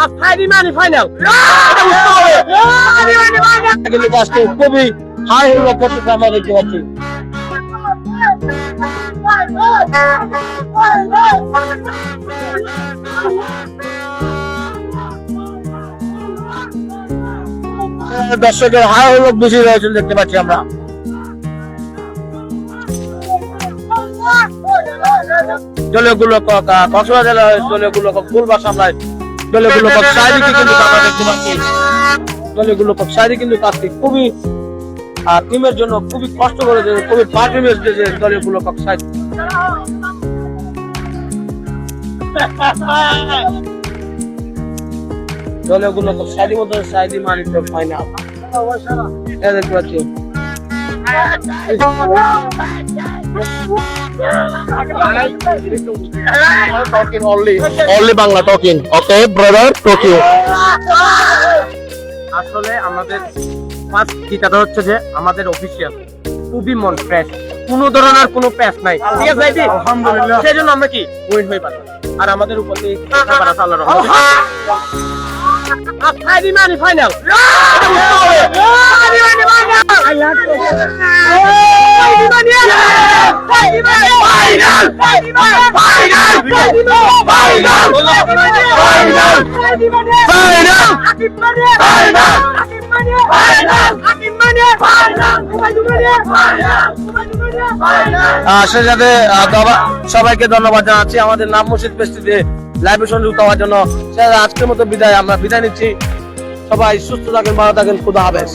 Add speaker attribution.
Speaker 1: আর final মানে final কিন্তু আজকে খুবই হাই হলো করতেছে আমরা দেখতে পাচ্ছি। দর্শকের হাই হলো বেশি রয়েছে দেখতে পাচ্ছি আমরা। দলীয় গোলক কক্সবাজার দলীয় গোলক ফুলবাস সামলায় দলীয় গোলক সাইদিকে কিন্তু আমরা দেখতে পাচ্ছি। দলীয় গোলক সাইদি কিন্তু কাজটি খুবই টিমের জন্য খুবই কষ্ট করে খুবই পারফরমেন্স দিয়েছে দলীয় গোলক সাইদি। দলীয় গোলক সাইদি মধ্যে সাইদি মানিত ফাইনাল দেখতে পাচ্ছি। Only Bangla talking. Okay, brother, talking. আসলে আমাদের ফার্স্ট ঠিকাটা হচ্ছে যে আমাদের অফিসিয়াল খুবই মন ফ্রেশ, কোনো ধরনের কোনো প্যাচ নাই, ঠিক আছে ভাই? আলহামদুলিল্লাহ, সেজন্য আমরা কি উইন হয়ে পাচ্ছি। আর আমাদের উপর থেকে আল্লাহর রহমত ফাইনাল মানে ফাইনাল সবাইকে ধন্যবাদ জানাচ্ছি আমাদের নাম মসজিদ পেস্টিতে লাইভে সংযুক্ত হওয়ার জন্য। আজকের মতো বিদায়, আমরা বিদায় নিচ্ছি। সবাই সুস্থ থাকেন, ভালো থাকেন, খুদা হাফেজ।